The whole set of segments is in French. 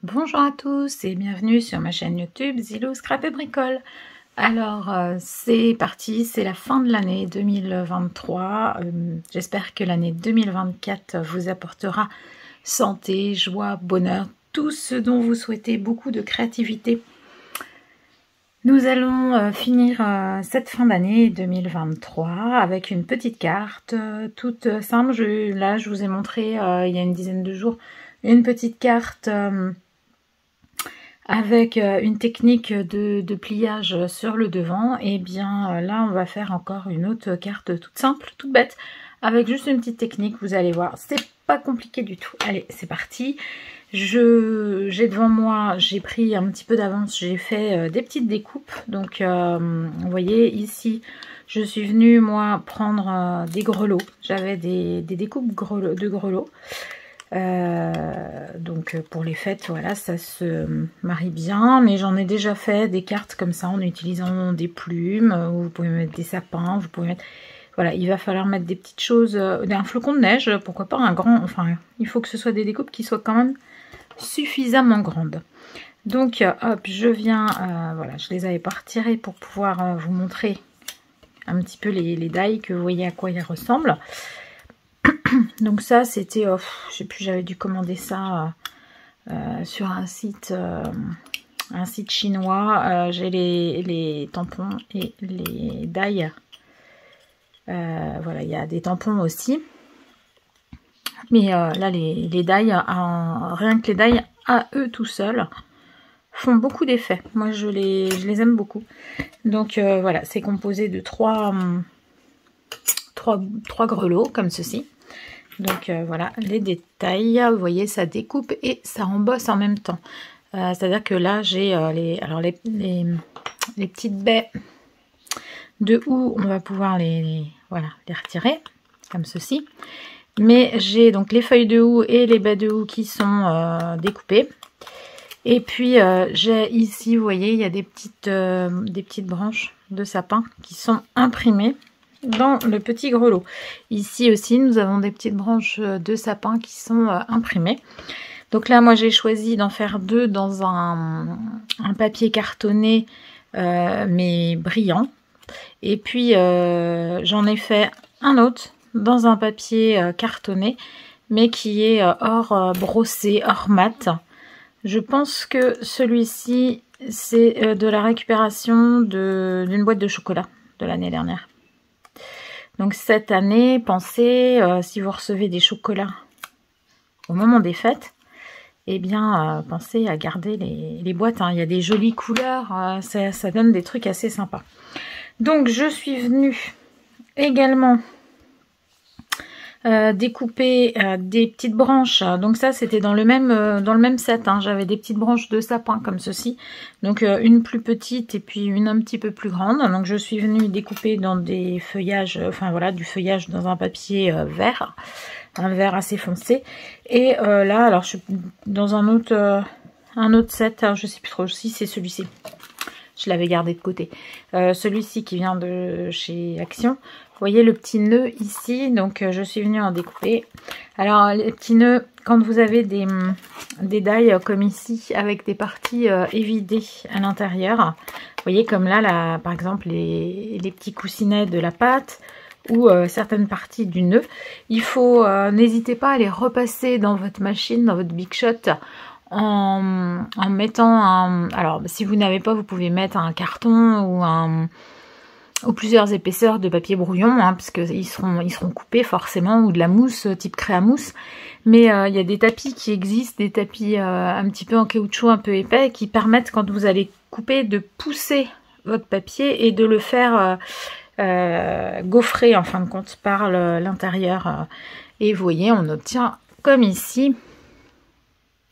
Bonjour à tous et bienvenue sur ma chaîne YouTube Zilou Scrap et Bricole. Alors c'est parti, c'est la fin de l'année 2023. J'espère que l'année 2024 vous apportera santé, joie, bonheur, tout ce dont vous souhaitez, beaucoup de créativité. Nous allons finir cette fin d'année 2023 avec une petite carte toute simple. Là je vous ai montré il y a une dizaine de jours une petite carte avec une technique de pliage sur le devant. Et bien là on va faire encore une autre carte toute simple, toute bête, avec juste une petite technique, vous allez voir, c'est pas compliqué du tout. Allez, c'est parti. J'ai devant moi, j'ai pris un petit peu d'avance, j'ai fait des petites découpes. Donc vous voyez ici, je suis venue moi prendre des grelots. J'avais des découpes de grelots. Donc pour les fêtes, voilà, ça se marie bien, mais j'en ai déjà fait des cartes comme ça en utilisant des plumes, vous pouvez mettre des sapins, vous pouvez mettre, voilà, il va falloir mettre des petites choses, un flocon de neige, pourquoi pas un grand, enfin il faut que ce soit des découpes qui soient quand même suffisamment grandes. Donc hop, je viens, voilà, je les avais pas retirées pour pouvoir vous montrer un petit peu les die, que vous voyez à quoi ils ressemblent. Donc ça c'était, je sais plus, j'avais dû commander ça sur un site chinois. J'ai les tampons et les die. Voilà, il y a des tampons aussi. Mais là les die, rien que les die à eux tout seuls font beaucoup d'effets. Moi je les aime beaucoup. Donc voilà, c'est composé de trois grelots comme ceci. Donc voilà les détails, vous voyez, ça découpe et ça embosse en même temps. C'est-à-dire que là j'ai les petites baies de houx, on va pouvoir voilà, les retirer comme ceci. Mais j'ai donc les feuilles de houx et les baies de houx qui sont découpées. Et puis j'ai ici, vous voyez, il y a des petites branches de sapin qui sont imprimées dans le petit grelot. Ici aussi nous avons des petites branches de sapin qui sont imprimées. Donc là moi j'ai choisi d'en faire deux dans un papier cartonné mais brillant. Et puis j'en ai fait un autre dans un papier cartonné mais qui est hors brossé, hors mat. Je pense que celui-ci c'est de la récupération d'une boîte de chocolat de l'année dernière. Donc cette année, pensez, si vous recevez des chocolats au moment des fêtes, eh bien pensez à garder les boîtes, hein. Il y a des jolies couleurs, ça donne des trucs assez sympas. Donc je suis venue également découper des petites branches. Donc ça c'était dans le même set, hein. J'avais des petites branches de sapin comme ceci, donc une plus petite et puis une un petit peu plus grande. Donc je suis venue découper dans des feuillages, enfin voilà, du feuillage dans un papier vert, un vert assez foncé. Et là alors je suis dans un autre set, alors je sais plus trop si c'est celui-ci, je l'avais gardé de côté, celui-ci qui vient de chez Action. Vous voyez le petit nœud ici, donc je suis venue en découper. Alors les petits nœuds, quand vous avez des die comme ici, avec des parties évidées à l'intérieur, vous voyez comme là par exemple les petits coussinets de la pâte ou certaines parties du nœud, il faut, n'hésitez pas à les repasser dans votre machine, dans votre Big Shot, en mettant alors si vous n'avez pas, vous pouvez mettre un carton ou plusieurs épaisseurs de papier brouillon, hein, parce qu'ils seront coupés forcément, ou de la mousse type créamousse. Mais il y a des tapis qui existent, des tapis un petit peu en caoutchouc, un peu épais, qui permettent, quand vous allez couper, de pousser votre papier et de le faire gaufrer en fin de compte par l'intérieur. Et vous voyez, on obtient comme ici,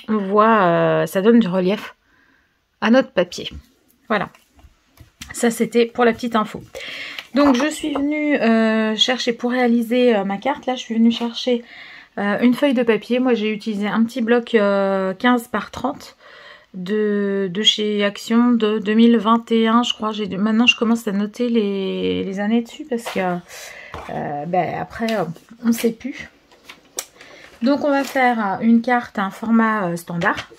on voit, ça donne du relief à notre papier. Voilà. Ça c'était pour la petite info. Donc je suis venue chercher pour réaliser ma carte. Là je suis venue chercher une feuille de papier. Moi j'ai utilisé un petit bloc 15 par 30 de chez Action de 2021 je crois. Maintenant je commence à noter les années dessus parce que après on ne sait plus. Donc on va faire une carte, un format standard.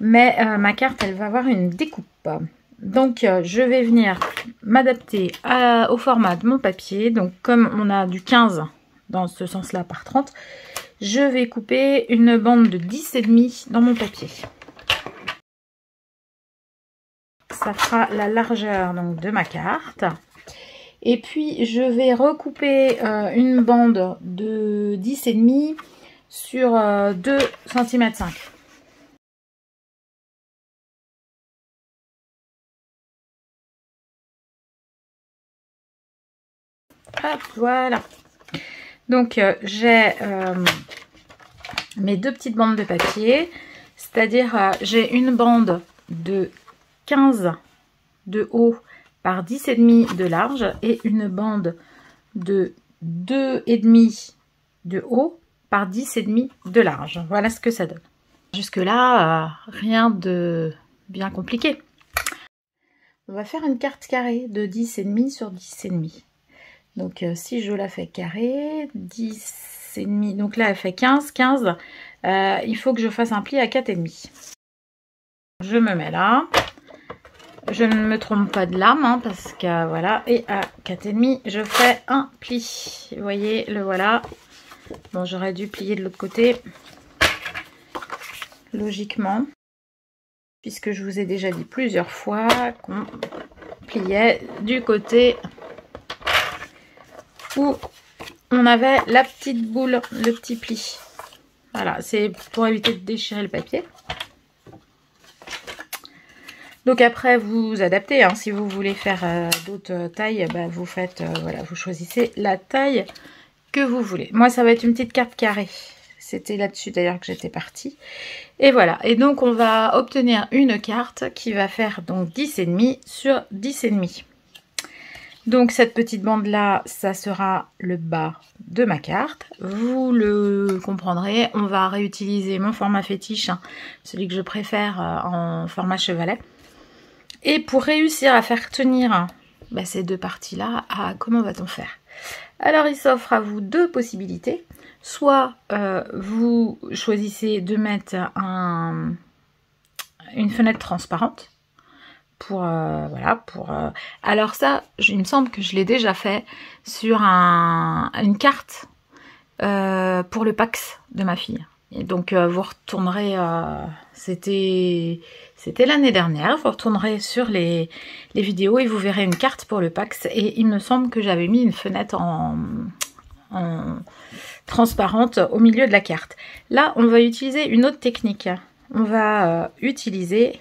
mais ma carte elle va avoir une découpe. Donc je vais venir m'adapter au format de mon papier. Donc comme on a du 15 dans ce sens là par 30, je vais couper une bande de 10,5 dans mon papier. Ça fera la largeur donc de ma carte. Et puis je vais recouper une bande de 10,5 sur 2 cm 5. Hop, voilà. Donc j'ai mes deux petites bandes de papier, c'est-à-dire j'ai une bande de 15 de haut par 10,5 de large et une bande de 2,5 de haut par 10,5 de large. Voilà ce que ça donne. Jusque là, rien de bien compliqué. On va faire une carte carrée de 10,5 sur 10,5. Donc si je la fais carrée, 10,5, donc là elle fait 15, il faut que je fasse un pli à 4,5. Je me mets là. Je ne me trompe pas de lame, hein, parce que voilà, et à 4,5, je fais un pli. Vous voyez, le voilà. Bon, j'aurais dû plier de l'autre côté, logiquement, puisque je vous ai déjà dit plusieurs fois qu'on pliait du côté où on avait la petite boule, le petit pli. Voilà, c'est pour éviter de déchirer le papier. Donc après vous adaptez, hein, si vous voulez faire d'autres tailles, bah, vous faites, voilà, vous choisissez la taille que vous voulez. Moi ça va être une petite carte carrée, c'était là-dessus d'ailleurs que j'étais partie. Et voilà, et donc on va obtenir une carte qui va faire donc 10,5 sur 10,5. Donc cette petite bande là, ça sera le bas de ma carte. Vous le comprendrez, on va réutiliser mon format fétiche, hein, celui que je préfère en format chevalet. Et pour réussir à faire tenir bah, ces deux parties-là, comment va-t-on faire? Alors il s'offre à vous deux possibilités. Soit vous choisissez de mettre une fenêtre transparente. Alors ça, il me semble que je l'ai déjà fait sur une carte pour le Pax de ma fille. Et donc vous retournerez, c'était l'année dernière, vous retournerez sur les vidéos et vous verrez une carte pour le Pax. Et il me semble que j'avais mis une fenêtre en transparente au milieu de la carte. Là, on va utiliser une autre technique. On va utiliser,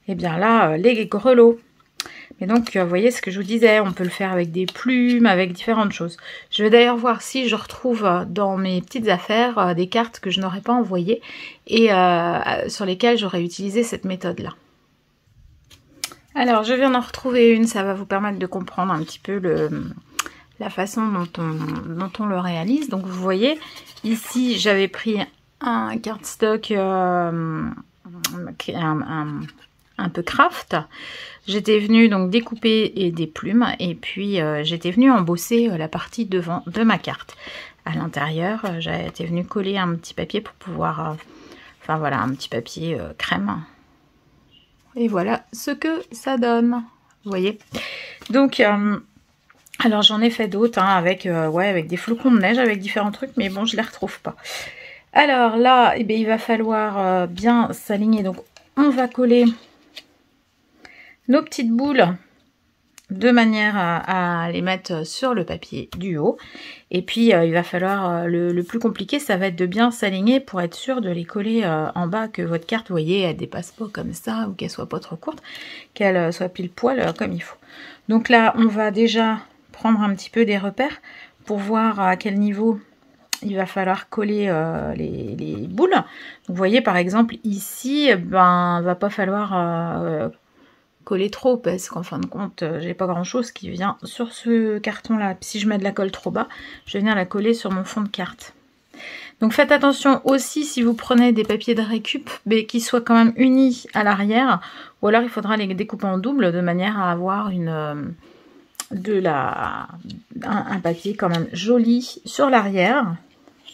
eh bien là, les grelots. Et donc, vous voyez ce que je vous disais, on peut le faire avec des plumes, avec différentes choses. Je vais d'ailleurs voir si je retrouve dans mes petites affaires des cartes que je n'aurais pas envoyées et sur lesquelles j'aurais utilisé cette méthode-là. Alors, je viens d'en retrouver une, ça va vous permettre de comprendre un petit peu la façon dont on le réalise. Donc, vous voyez, ici, j'avais pris un cardstock un peu craft. J'étais venue donc découper des plumes et puis j'étais venue embosser la partie devant de ma carte. À l'intérieur, j'ai été venue coller un petit papier pour pouvoir, enfin voilà, un petit papier crème. Et voilà ce que ça donne. Vous voyez. Donc, alors j'en ai fait d'autres hein, avec des flocons de neige, avec différents trucs, mais bon, je les retrouve pas. Alors là, eh bien, il va falloir bien s'aligner. Donc, on va coller nos petites boules de manière à les mettre sur le papier du haut. Et puis il va falloir, le plus compliqué, ça va être de bien s'aligner pour être sûr de les coller en bas, que votre carte, vous voyez, elle dépasse pas comme ça, ou qu'elle soit pas trop courte, qu'elle soit pile poil comme il faut. Donc là, on va déjà prendre un petit peu des repères pour voir à quel niveau il va falloir coller les boules. Donc, vous voyez par exemple ici, ben va pas falloir coller trop parce qu'en fin de compte j'ai pas grand chose qui vient sur ce carton là. Si je mets de la colle trop bas, je vais venir la coller sur mon fond de carte. Donc faites attention aussi si vous prenez des papiers de récup, mais qui soient quand même unis à l'arrière, ou alors il faudra les découper en double de manière à avoir un papier quand même joli sur l'arrière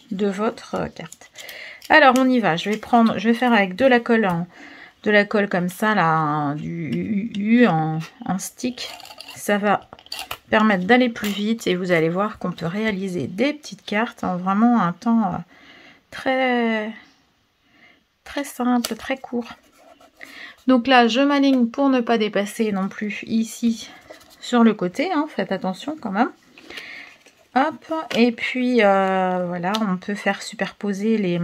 de votre carte. Alors on y va, je vais faire avec de la colle comme ça, là, du UU en stick. Ça va permettre d'aller plus vite et vous allez voir qu'on peut réaliser des petites cartes en vraiment un temps très simple, très court. Donc là, je m'aligne pour ne pas dépasser non plus ici sur le côté, hein, faites attention quand même. Hop, et puis voilà, on peut faire superposer les...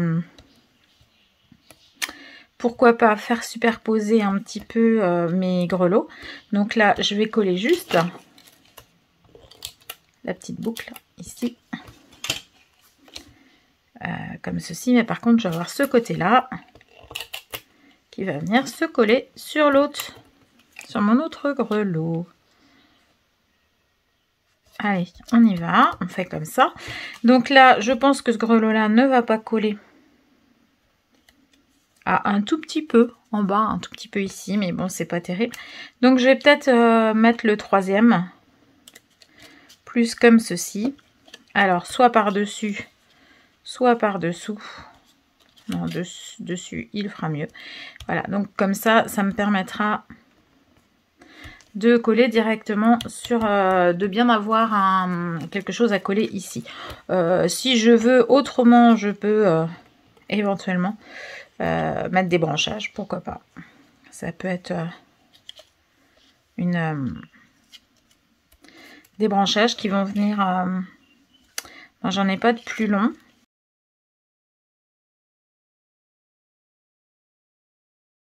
Pourquoi pas faire superposer un petit peu mes grelots. Donc là, je vais coller juste la petite boucle ici. Comme ceci, mais par contre, je vais avoir ce côté-là qui va venir se coller sur l'autre, sur mon autre grelot. Allez, on y va, on fait comme ça. Donc là, je pense que ce grelot-là ne va pas coller. Ah, un tout petit peu en bas, un tout petit peu ici, mais bon, c'est pas terrible. Donc je vais peut-être mettre le troisième, plus comme ceci. Alors, soit par-dessus, soit par-dessous. Non, dessus, il fera mieux. Voilà, donc comme ça, ça me permettra de coller directement sur, de bien avoir quelque chose à coller ici. Si je veux autrement, je peux éventuellement mettre des branchages, pourquoi pas. Ça peut être des branchages qui vont venir... j'en ai pas de plus long.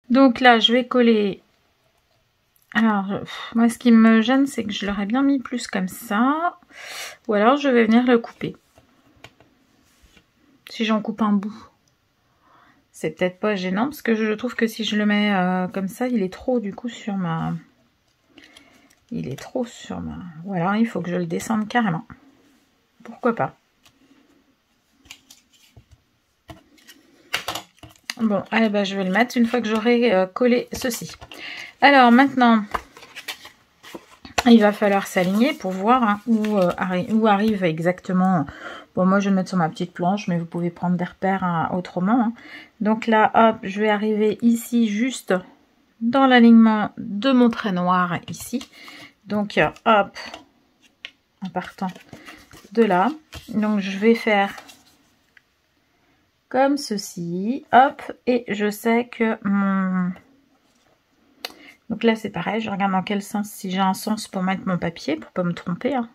Donc là, je vais coller... Alors, moi, ce qui me gêne, c'est que je l'aurais bien mis plus comme ça. Ou alors, je vais venir le couper. Si j'en coupe un bout. C'est peut-être pas gênant, parce que je trouve que si je le mets comme ça, il est trop, du coup, sur ma... Il est trop sur ma... Voilà, il faut que je le descende carrément. Pourquoi pas. Bon, allez, bah, je vais le mettre une fois que j'aurai collé ceci. Alors maintenant, il va falloir s'aligner pour voir hein, où arrive exactement. Bon, moi je vais le mettre sur ma petite planche, mais vous pouvez prendre des repères hein, autrement. Hein. Donc là, hop, je vais arriver ici juste dans l'alignement de mon trait noir ici. Donc hop, en partant de là. Donc je vais faire comme ceci, hop, et je sais que mon... Donc là c'est pareil, je regarde dans quel sens, si j'ai un sens pour mettre mon papier, pour pas me tromper, hein,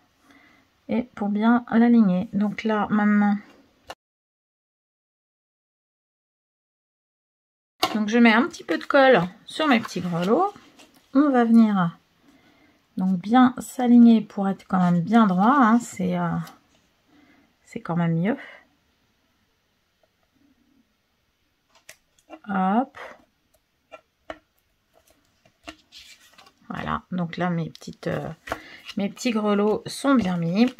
et pour bien l'aligner. Donc là maintenant, donc je mets un petit peu de colle sur mes petits grelots, on va venir donc bien s'aligner pour être quand même bien droit, hein, c'est quand même mieux. Hop. Voilà, donc là mes petits grelots sont bien mis.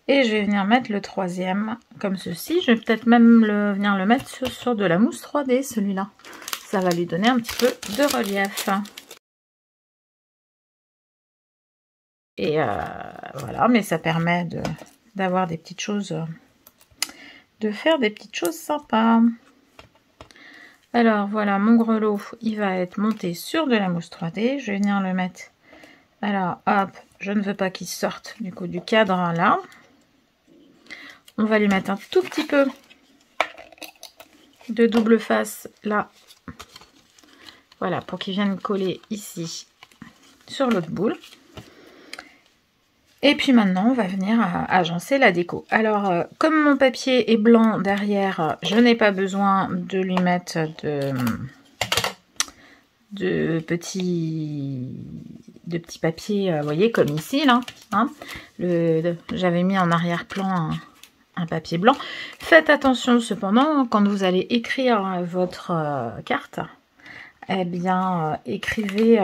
Et je vais venir mettre le troisième comme ceci. Je vais peut-être même venir le mettre sur de la mousse 3D celui-là. Ça va lui donner un petit peu de relief. Et voilà, mais ça permet d'avoir des petites choses, de faire des petites choses sympas. Alors voilà, mon grelot, il va être monté sur de la mousse 3D. Je vais venir le mettre. Alors hop, je ne veux pas qu'il sorte du coup du cadre là. On va lui mettre un tout petit peu de double face là. Voilà, pour qu'il vienne coller ici sur l'autre boule. Et puis maintenant, on va venir agencer la déco. Alors, comme mon papier est blanc derrière, je n'ai pas besoin de lui mettre de petits papiers, vous voyez, comme ici, là. Hein, j'avais mis en arrière-plan un papier blanc. Faites attention cependant, quand vous allez écrire votre carte, eh bien, écrivez,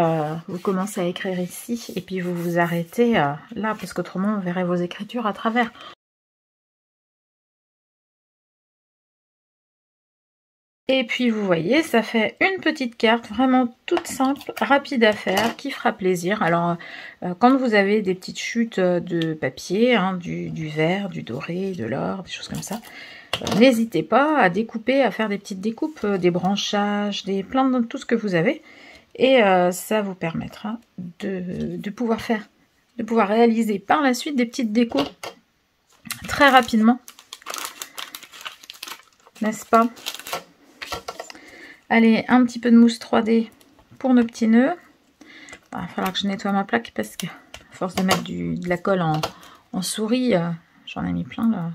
vous commencez à écrire ici, et puis vous vous arrêtez là, parce qu'autrement, vous verrez vos écritures à travers. Et puis vous voyez, ça fait une petite carte vraiment toute simple, rapide à faire, qui fera plaisir. Alors quand vous avez des petites chutes de papier, hein, du vert, du doré, de l'or, des choses comme ça, n'hésitez pas à découper, à faire des petites découpes, des branchages, plein de tout ce que vous avez. Et ça vous permettra de pouvoir réaliser par la suite des petites décos très rapidement. N'est-ce pas? Allez, un petit peu de mousse 3D pour nos petits nœuds. Il va falloir que je nettoie ma plaque parce que, à force de mettre de la colle en souris, j'en ai mis plein là.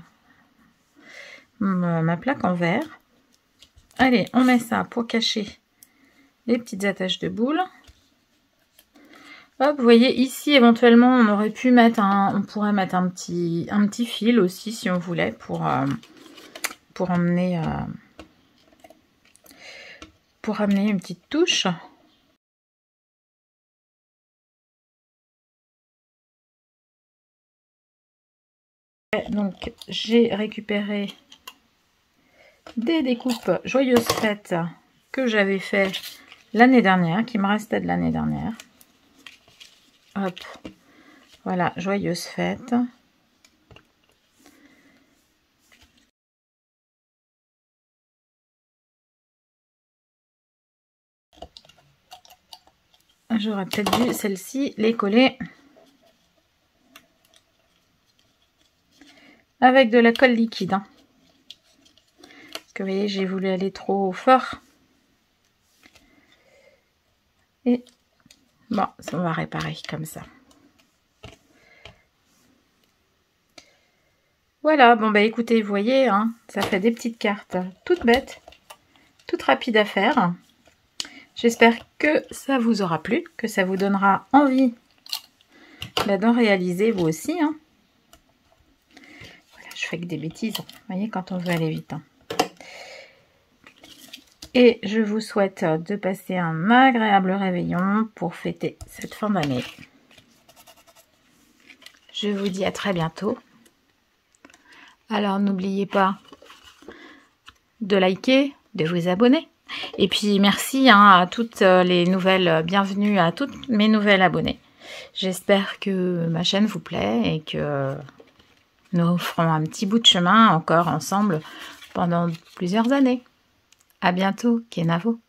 Ma plaque en verre. Allez, on met ça pour cacher les petites attaches de boules. Hop, vous voyez ici éventuellement on aurait pu mettre on pourrait mettre un petit fil aussi si on voulait pour amener une petite touche. Donc j'ai récupéré des découpes Joyeuses Fêtes que j'avais fait l'année dernière, qui me restait de l'année dernière. Hop, voilà, Joyeuses Fêtes. J'aurais peut-être dû, celle-ci, les coller avec de la colle liquide. Hein. Parce que vous voyez, j'ai voulu aller trop fort. Et bon, on va réparer comme ça. Voilà, bon bah écoutez, vous voyez, hein, ça fait des petites cartes toutes bêtes, toutes rapides à faire. J'espère que ça vous aura plu, que ça vous donnera envie d'en réaliser vous aussi. Hein. Voilà, je fais que des bêtises, vous voyez, quand on veut aller vite. Hein. Et je vous souhaite de passer un agréable réveillon pour fêter cette fin d'année. Je vous dis à très bientôt. Alors n'oubliez pas de liker, de vous abonner. Et puis merci à toutes les nouvelles, bienvenue à toutes mes nouvelles abonnées. J'espère que ma chaîne vous plaît et que nous ferons un petit bout de chemin encore ensemble pendant plusieurs années. À bientôt, Kenavo.